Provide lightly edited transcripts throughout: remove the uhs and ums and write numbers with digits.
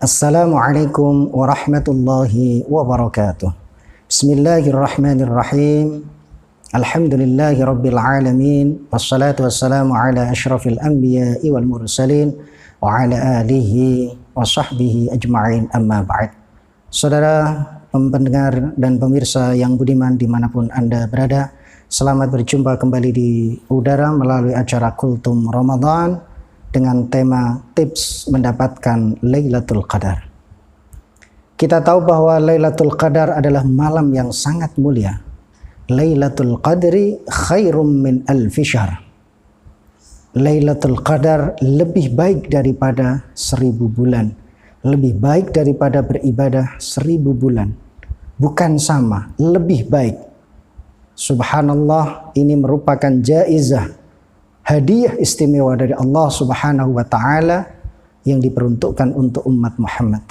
Assalamualaikum warahmatullahi wabarakatuh. Bismillahirrahmanirrahim. Alhamdulillahi rabbil alamin. Wassalatu wassalamu ala ashrafil anbiya'i wal mursalin wa ala alihi wa sahbihi ajma'in, amma ba'd. Saudara pendengar dan pemirsa yang budiman dimanapun Anda berada, selamat berjumpa kembali di udara melalui acara Kultum Ramadan dengan tema tips mendapatkan Lailatul Qadar. Kita tahu bahwa Lailatul Qadar adalah malam yang sangat mulia. Lailatul Qadri khairum min alfi syahr. Lailatul Qadar lebih baik daripada 1000 bulan. Lebih baik daripada beribadah 1000 bulan. Bukan sama, lebih baik. Subhanallah, ini merupakan jaizah, hadiah istimewa dari Allah Subhanahu wa Ta'ala yang diperuntukkan untuk umat Muhammad.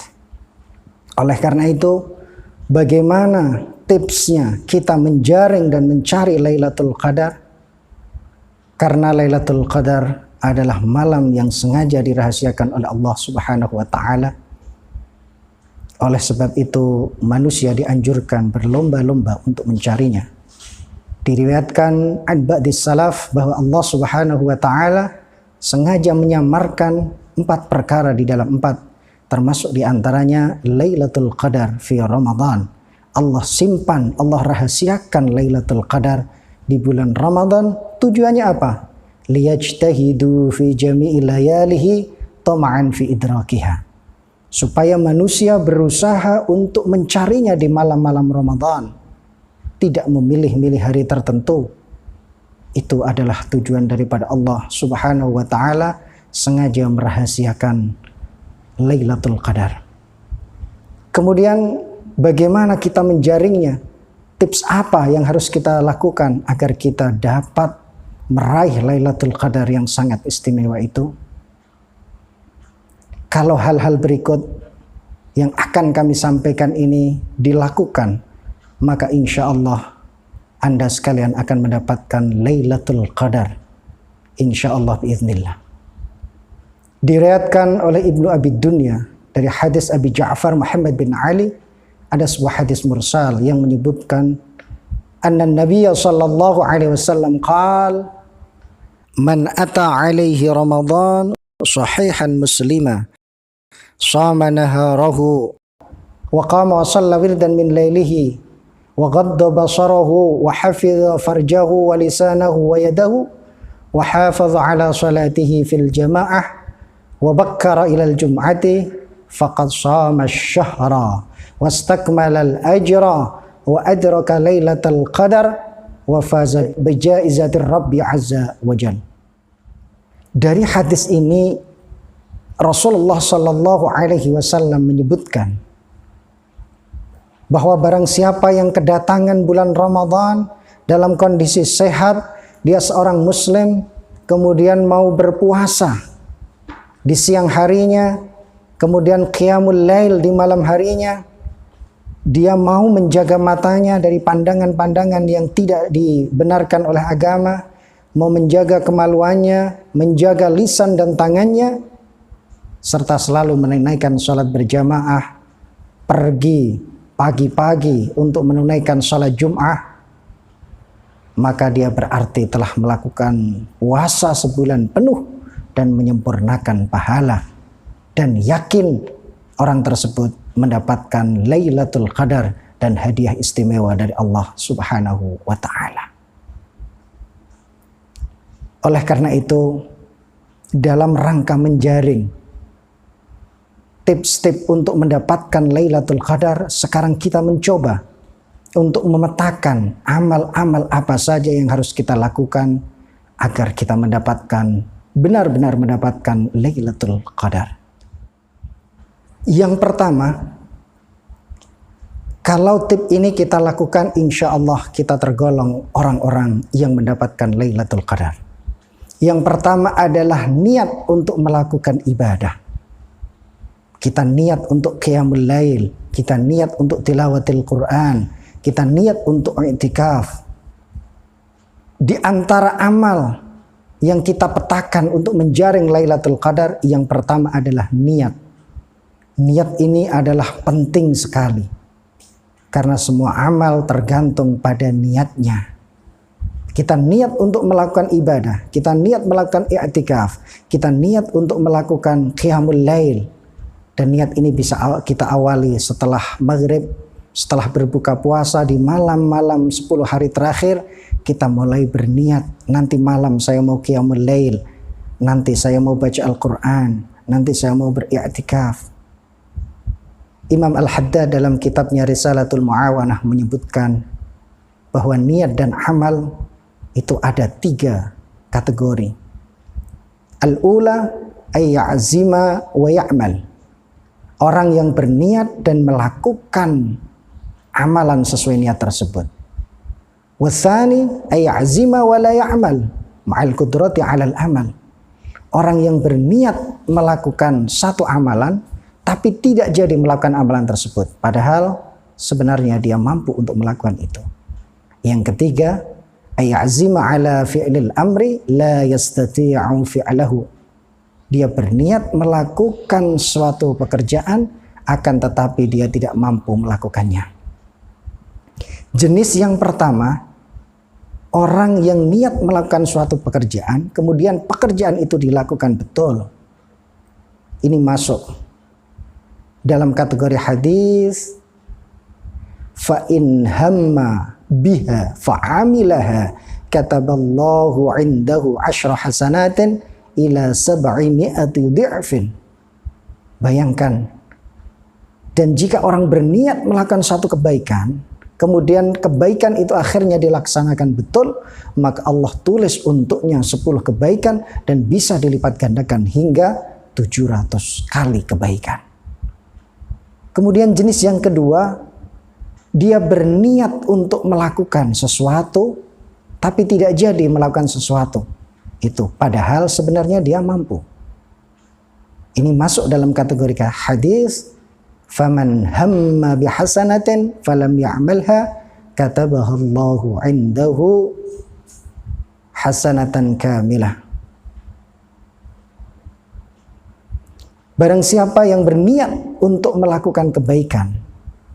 Oleh karena itu, bagaimana tipsnya kita menjaring dan mencari Lailatul Qadar? Karena Lailatul Qadar adalah malam yang sengaja dirahasiakan oleh Allah Subhanahu wa Ta'ala. Oleh sebab itu, manusia dianjurkan berlomba-lomba untuk mencarinya. Diriwayatkan an ba'dis salaf bahwa Allah Subhanahu wa Ta'ala sengaja menyamarkan 4 perkara di dalam 4, termasuk diantaranya Lailatul Qadar fi Ramadan. Allah simpan, Allah rahasiakan Lailatul Qadar di bulan Ramadan. Tujuannya apa? Liyajtahidu fi jami'i layalihi tama'an fi idrakiha. Supaya manusia berusaha untuk mencarinya di malam-malam Ramadan. Tidak memilih-milih hari tertentu. Itu adalah tujuan daripada Allah Subhanahu wa Ta'ala sengaja merahasiakan Lailatul Qadar. Kemudian bagaimana kita menjaringnya? Tips apa yang harus kita lakukan agar kita dapat meraih Lailatul Qadar yang sangat istimewa itu? Kalau hal-hal berikut yang akan kami sampaikan ini dilakukan, maka insya Allah Anda sekalian akan mendapatkan Lailatul Qadar. Insya Allah biiznillah. Diriwayatkan oleh Ibnu Abi Dunya dari hadis Abi Ja'far Muhammad bin Ali, ada sebuah hadis mursal yang menyebutkan anna Nabiya sallallahu alaihi wasallam qaal man ata alaihi Ramadan sahihan muslima sama naharahu wa qama wa shalla wirdan min lailihi wa ghadda basarahu wa hafiza farjahu wa lisanahu wa yadahu wa hafaza ala salatihi fil jamaah wa bakkara ila al jum'ati faqad shama ash-shahra wastakmala al ajra wa adraka lailatal qadar wa faza bi jaizatir rabbi azza wa jalla. Dari hadis ini Rasulullah sallallahu alaihi wasallam menyebutkan bahwa barang siapa yang kedatangan bulan Ramadan dalam kondisi sehat, dia seorang muslim, kemudian mau berpuasa di siang harinya, kemudian qiyamul lail di malam harinya, dia mau menjaga matanya dari pandangan-pandangan yang tidak dibenarkan oleh agama, mau menjaga kemaluannya, menjaga lisan dan tangannya, serta selalu menunaikan sholat berjamaah, pergi pagi-pagi untuk menunaikan sholat Jum'ah, maka dia berarti telah melakukan puasa sebulan penuh dan menyempurnakan pahala, dan yakin orang tersebut mendapatkan Lailatul Qadar dan hadiah istimewa dari Allah Subhanahu wa Ta'ala. Oleh karena itu, dalam rangka menjaring tips-tips untuk mendapatkan Lailatul Qadar, sekarang kita mencoba untuk memetakan amal-amal apa saja yang harus kita lakukan agar kita mendapatkan, benar-benar mendapatkan Lailatul Qadar. Yang pertama, kalau tip ini kita lakukan, insya Allah kita tergolong orang-orang yang mendapatkan Lailatul Qadar. Yang pertama adalah niat untuk melakukan ibadah. Kita niat untuk qiyamul lail, kita niat untuk tilawatil Quran, kita niat untuk i'tikaf. Di antara amal yang kita petakan untuk menjaring Lailatul Qadar, yang pertama adalah niat. Niat ini adalah penting sekali karena semua amal tergantung pada niatnya. Kita niat untuk melakukan ibadah, kita niat melakukan i'tikaf, kita niat untuk melakukan qiyamul lail, dan niat ini bisa kita awali setelah maghrib, setelah berbuka puasa di malam-malam 10 hari terakhir. Kita mulai berniat, nanti malam saya mau qiyamul lail, nanti saya mau baca Al-Quran, nanti saya mau beriktikaf. Imam Al-Haddad dalam kitabnya Risalatul Mu'awanah menyebutkan bahwa niat dan amal itu ada 3 kategori. Al-ula ay ya'zima wa ya'mal. Orang yang berniat dan melakukan amalan sesuai niat tersebut. Watsani ay ya'zima wa la ya'mal ma'al qudrati 'alal amal. Orang yang berniat melakukan satu amalan tapi tidak jadi melakukan amalan tersebut, padahal sebenarnya dia mampu untuk melakukan itu. Yang ketiga, ay'azima ala fi'lil amri la yastati'u fi'lahu. Dia berniat melakukan suatu pekerjaan akan tetapi dia tidak mampu melakukannya. Jenis yang pertama, orang yang niat melakukan suatu pekerjaan, kemudian pekerjaan itu dilakukan betul. Ini masuk dalam kategori hadis, fa in hamma biha fa'amilaha kataballahu indahu 10 hasanatin ila 700 dhi'fin. Bayangkan, dan jika orang berniat melakukan suatu kebaikan, kemudian kebaikan itu akhirnya dilaksanakan betul, maka Allah tulis untuknya 10 kebaikan dan bisa dilipat gandakan hingga 700 kali kebaikan. Kemudian jenis yang kedua, dia berniat untuk melakukan sesuatu tapi tidak jadi melakukan sesuatu itu, padahal sebenarnya dia mampu. Ini masuk dalam kategori hadis, faman hamma bihasanatin falam ya'malha katabahallahu indahu hasanatan kamilah. Barang siapa yang berniat untuk melakukan kebaikan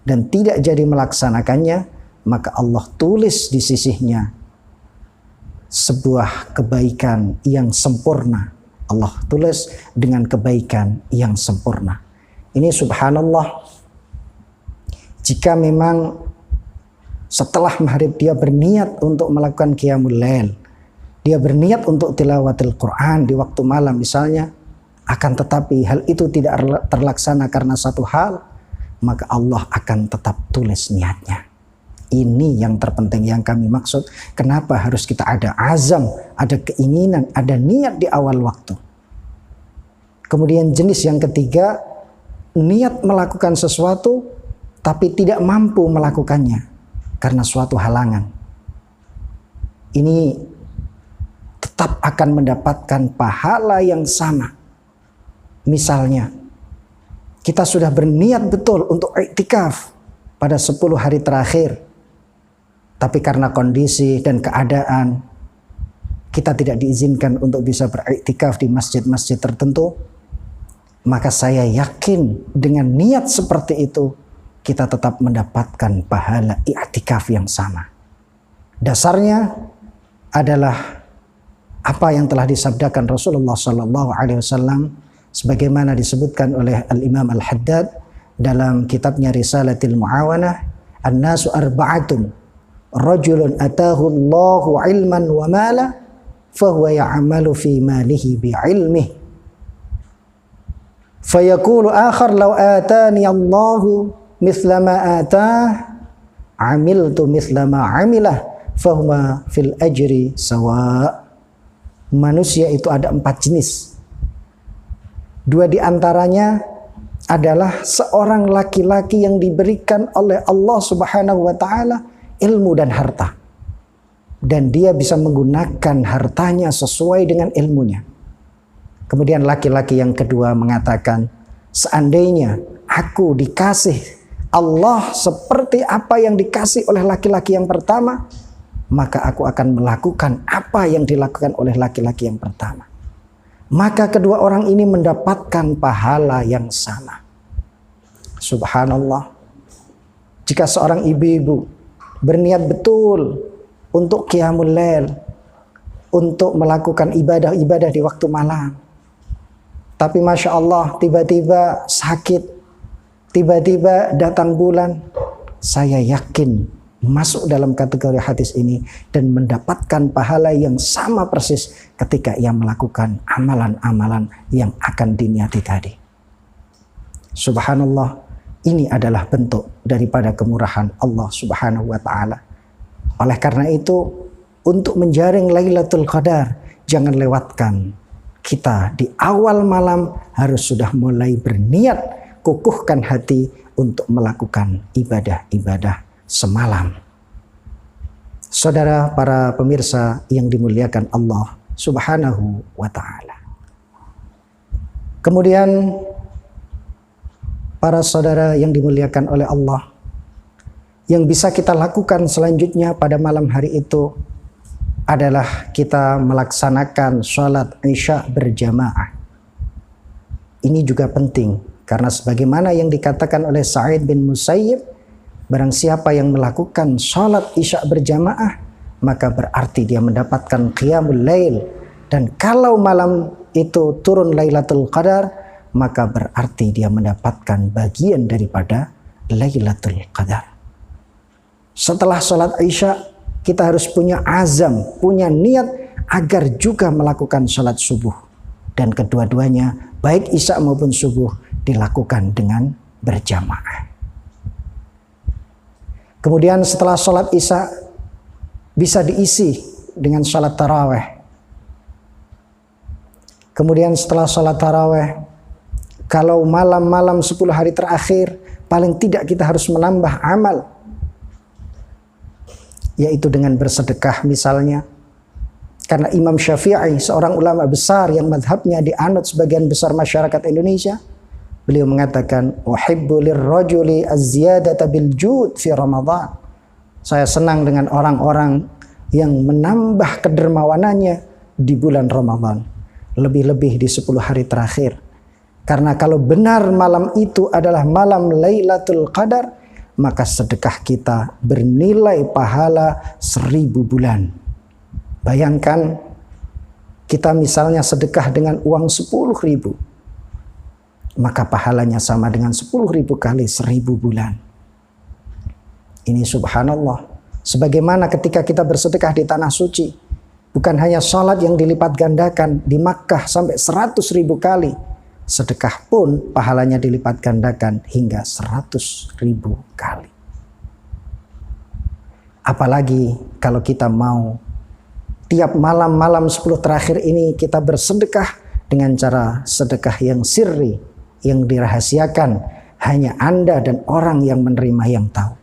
dan tidak jadi melaksanakannya, maka Allah tulis di sisinya sebuah kebaikan yang sempurna. Allah tulis dengan kebaikan yang sempurna. Ini subhanallah, jika memang setelah maghrib dia berniat untuk melakukan qiyamul lail, dia berniat untuk tilawatil Quran di waktu malam misalnya, akan tetapi hal itu tidak terlaksana karena satu hal, maka Allah akan tetap tulis niatnya. Ini yang terpenting yang kami maksud. Kenapa harus kita ada azam, ada keinginan, ada niat di awal waktu. Kemudian jenis yang ketiga, niat melakukan sesuatu tapi tidak mampu melakukannya karena suatu halangan. Ini tetap akan mendapatkan pahala yang sama. Misalnya, kita sudah berniat betul untuk iktikaf pada 10 hari terakhir, tapi karena kondisi dan keadaan kita tidak diizinkan untuk bisa beriktikaf di masjid-masjid tertentu, maka saya yakin dengan niat seperti itu kita tetap mendapatkan pahala iktikaf yang sama. Dasarnya adalah apa yang telah disabdakan Rasulullah SAW, sebagaimana disebutkan oleh Al-Imam Al-Haddad dalam kitabnya Risalatul Mu'awanah, an-nasu arba'atun, rajulun atahu Allahu ilman wa mala fahuwa ya'malu fi malihi bi'ilmihi fayaqulu akhar law atani Allahu mithla ma atah amiltu mithla ma amilah fahuwa fil ajri sawa. Manusia itu ada 4 jenis. 2 di antaranya adalah seorang laki-laki yang diberikan oleh Allah Subhanahu wa taala ilmu dan harta. Dan dia bisa menggunakan hartanya sesuai dengan ilmunya. Kemudian laki-laki yang kedua mengatakan, seandainya aku dikasih Allah seperti apa yang dikasih oleh laki-laki yang pertama, maka aku akan melakukan apa yang dilakukan oleh laki-laki yang pertama. Maka kedua orang ini mendapatkan pahala yang sama. Subhanallah. Jika seorang ibu-ibu berniat betul untuk qiyamul lail, untuk melakukan ibadah-ibadah di waktu malam, tapi Masya Allah tiba-tiba sakit, tiba-tiba datang bulan, saya yakin masuk dalam kategori hadis ini dan mendapatkan pahala yang sama persis ketika ia melakukan amalan-amalan yang akan diniati tadi. Subhanallah, ini adalah bentuk daripada kemurahan Allah Subhanahu wa ta'ala. Oleh karena itu, untuk menjaring Lailatul Qadar, jangan lewatkan. Kita di awal malam harus sudah mulai berniat, kukuhkan hati untuk melakukan ibadah-ibadah semalam. Saudara para pemirsa yang dimuliakan Allah Subhanahu wa ta'ala. Kemudian para saudara yang dimuliakan oleh Allah, yang bisa kita lakukan selanjutnya pada malam hari itu adalah kita melaksanakan sholat Isya berjamaah. Ini juga penting karena sebagaimana yang dikatakan oleh Sa'id bin Musayyib, barang siapa yang melakukan sholat Isya berjamaah maka berarti dia mendapatkan qiyamul lail, dan kalau malam itu turun Lailatul Qadar maka berarti dia mendapatkan bagian daripada Lailatul Qadar. Setelah sholat Isya, kita harus punya azam, punya niat agar juga melakukan sholat subuh. Dan kedua-duanya, baik Isya maupun subuh, dilakukan dengan berjamaah. Kemudian setelah sholat Isya, bisa diisi dengan sholat taraweh. Kemudian setelah sholat taraweh, kalau malam-malam 10 hari terakhir, paling tidak kita harus menambah amal, yaitu dengan bersedekah misalnya. Karena Imam Syafi'i, seorang ulama besar yang madhabnya dianut sebagian besar masyarakat Indonesia, beliau mengatakan, uhibbu lirrajuli az-ziyadata bil jud fi Ramadan. Saya senang dengan orang-orang yang menambah kedermawanannya di bulan Ramadan, lebih-lebih di 10 hari terakhir. Karena kalau benar malam itu adalah malam Lailatul Qadar, maka sedekah kita bernilai pahala 1000 bulan. Bayangkan kita misalnya sedekah dengan uang 10.000, maka pahalanya sama dengan 10.000 kali 1000 bulan. Ini subhanallah. Sebagaimana ketika kita bersedekah di tanah suci, bukan hanya sholat yang dilipat gandakan di Makkah sampai 100.000 kali, sedekah pun pahalanya dilipat gandakan hingga 100.000 kali. Apalagi kalau kita mau tiap malam-malam 10 terakhir ini kita bersedekah dengan cara sedekah yang sirri, yang dirahasiakan, hanya Anda dan orang yang menerima yang tahu.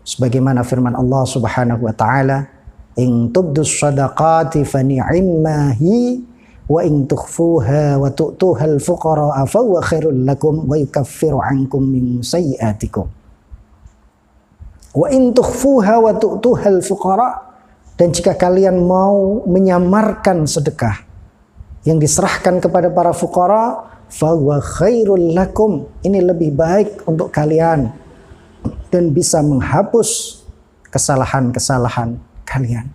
Sebagaimana firman Allah Subhanahu wa ta'ala, in tubdus shadaqati fa ni'immahi wa in tukhfuha wa tu'tuhal fuqara'a fa huwa khairul lakum wa yukaffiru 'ankum min sayyi'atikum. Wa in tukhfuha wa tu'tuhal fuqara', dan jika kalian mau menyamarkan sedekah yang diserahkan kepada para fuqara, fa huwa khairul lakum, ini lebih baik untuk kalian dan bisa menghapus kesalahan-kesalahan kalian.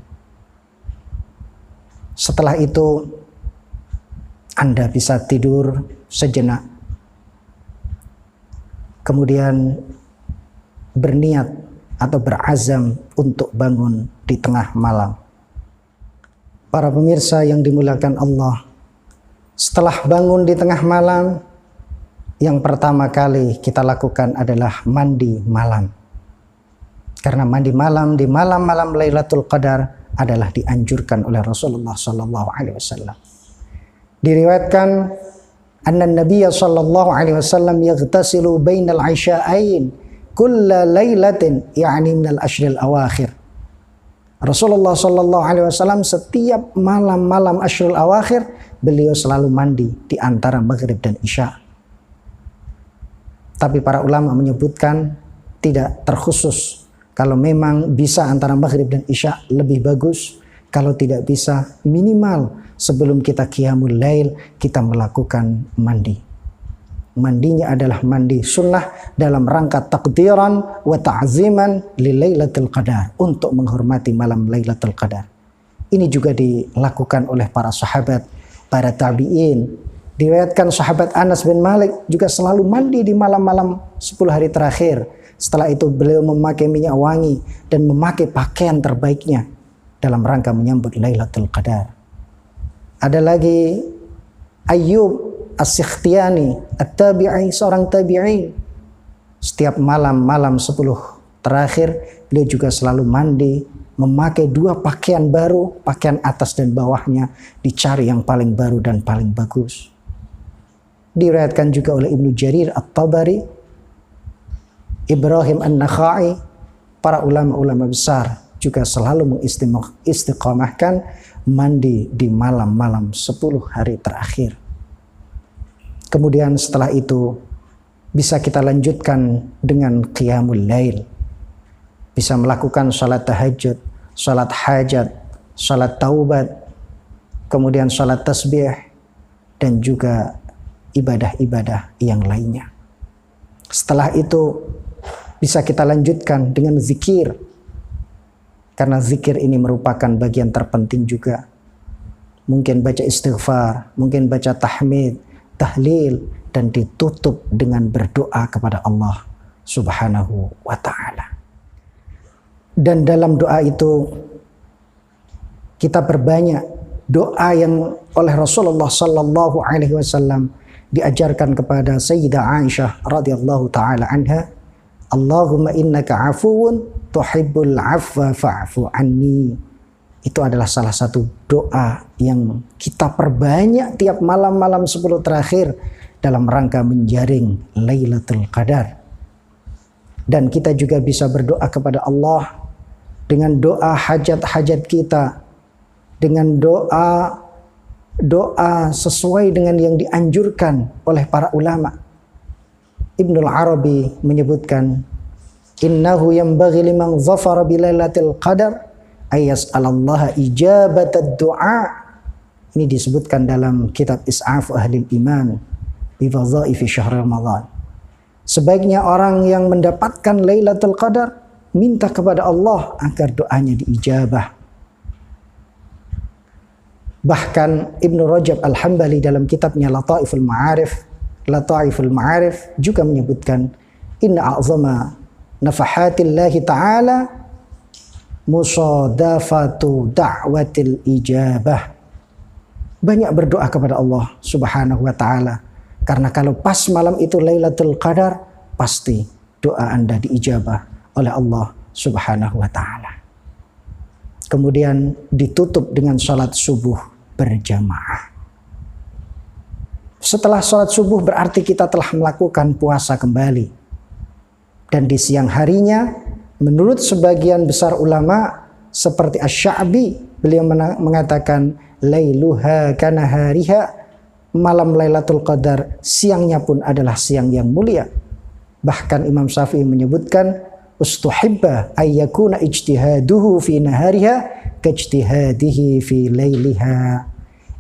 Setelah itu Anda bisa tidur sejenak, kemudian berniat atau berazam untuk bangun di tengah malam. Para pemirsa yang dimuliakan Allah, setelah bangun di tengah malam, yang pertama kali kita lakukan adalah mandi malam. Karena mandi malam di malam-malam Lailatul Qadar adalah dianjurkan oleh Rasulullah SAW. Diriwayatkan anna Nabiya sallallahu alaihi wasallam yaghtasilu bainal isya'ain kulla lailatin, ya'ni minal ashril awakhir. Rasulullah sallallahu alaihi wasallam setiap malam-malam ashrul awakhir beliau selalu mandi di antara maghrib dan isya. Tapi para ulama menyebutkan tidak terkhusus. Kalau memang bisa antara maghrib dan isya lebih bagus. Kalau tidak bisa, minimal sebelum kita qiyamul lail kita melakukan mandi. mandinya adalah mandi sunnah dalam rangka takdiran wa ta'ziman li Lailatul Qadar, untuk menghormati malam Lailatul Qadar. Ini juga dilakukan oleh para sahabat, para tabi'in. Diriwayatkan sahabat Anas bin Malik juga selalu mandi di malam-malam 10 hari terakhir. Setelah itu beliau memakai minyak wangi dan memakai pakaian terbaiknya dalam rangka menyambut Lailatul Qadar. Ada lagi Ayyub As-Sikhtiyani, At-Tabi'i, seorang tabi'in. Setiap malam 10 terakhir beliau juga selalu mandi, memakai 2 pakaian baru, pakaian atas dan bawahnya dicari yang paling baru dan paling bagus. Diriwayatkan juga oleh Ibnu Jarir At-Tabari, Ibrahim An-Nakhai, para ulama-ulama besar juga selalu mengistiqamahkan mandi di malam-malam 10 hari terakhir. Kemudian setelah itu bisa kita lanjutkan dengan qiyamul lail. Bisa melakukan salat tahajud, salat hajat, salat taubat, kemudian salat tasbih, dan juga ibadah-ibadah yang lainnya. Setelah itu bisa kita lanjutkan dengan zikir, karena zikir ini merupakan bagian terpenting juga. Mungkin baca istighfar, mungkin baca tahmid, tahlil, dan ditutup dengan berdoa kepada Allah Subhanahu wa ta'ala. Dan dalam doa itu kita perbanyak doa yang oleh Rasulullah sallallahu alaihi wasallam diajarkan kepada Sayyidah Aisyah radhiyallahu taala anha, Allahumma innaka afuwun tuhibbul afwa fa'fu anni. Itu adalah salah satu doa yang kita perbanyak tiap malam-malam 10 terakhir dalam rangka menjaring Lailatul Qadar. Dan kita juga bisa berdoa kepada Allah dengan doa hajat-hajat kita, dengan doa sesuai dengan yang dianjurkan oleh para ulama. Ibnul Arabi menyebutkan, innahu yanbaghi liman zafara bi Lailatul Qadar ayas'alallaha ijabatad du'a. Ini disebutkan dalam kitab Is'af Ahlil Iman bi Wadhaifi Syahr Ramadan. Sebaiknya orang yang mendapatkan Lailatul Qadar minta kepada Allah agar doanya diijabah. Bahkan Ibnu Rajab Al-Hambali dalam kitabnya Lataiful Ma'arif juga menyebutkan, inna a'zama nafahatillahi ta'ala musadafatu da'watil ijabah. Banyak berdoa kepada Allah Subhanahu wa ta'ala, karena kalau pas malam itu Lailatul Qadar, pasti doa Anda diijabah oleh Allah Subhanahu wa ta'ala. Kemudian ditutup dengan salat subuh berjamaah. Setelah salat subuh berarti kita telah melakukan puasa kembali. Dan di siang harinya, menurut sebagian besar ulama seperti Asy-Sya'bi, beliau mengatakan lailuha kanahariha, malam Lailatul Qadar siangnya pun adalah siang yang mulia. Bahkan Imam Syafi'i menyebutkan ustuhibba ayyakuna ijtihaduhu fi nahariha kajtihadihi fi lailiha.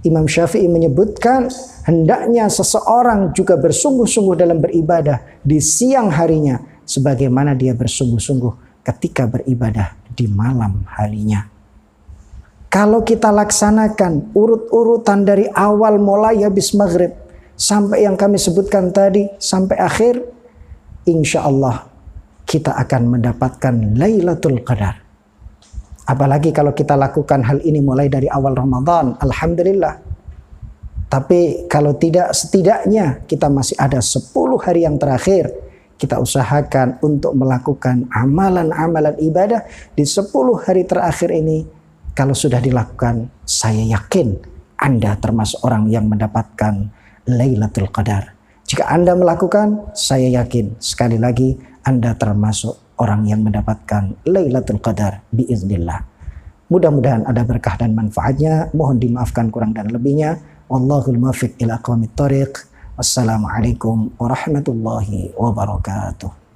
Imam Syafi'i menyebutkan hendaknya seseorang juga bersungguh-sungguh dalam beribadah di siang harinya sebagaimana dia bersungguh-sungguh ketika beribadah di malam harinya. Kalau kita laksanakan urut-urutan dari awal mulai habis maghrib sampai yang kami sebutkan tadi sampai akhir, insya Allah kita akan mendapatkan Lailatul Qadar. Apalagi kalau kita lakukan hal ini mulai dari awal Ramadan, alhamdulillah. Tapi kalau tidak, setidaknya kita masih ada 10 hari yang terakhir. Kita usahakan untuk melakukan amalan-amalan ibadah di 10 hari terakhir ini. Kalau sudah dilakukan, saya yakin Anda termasuk orang yang mendapatkan Lailatul Qadar. Jika Anda melakukan, saya yakin sekali lagi Anda termasuk orang yang mendapatkan Lailatul Qadar biiznillah. Mudah-mudahan ada berkah dan manfaatnya. Mohon dimaafkan kurang dan lebihnya. Wallahul muwaffiq ila aqwamit thoriq. Wassalamualaikum warahmatullahi wabarakatuh.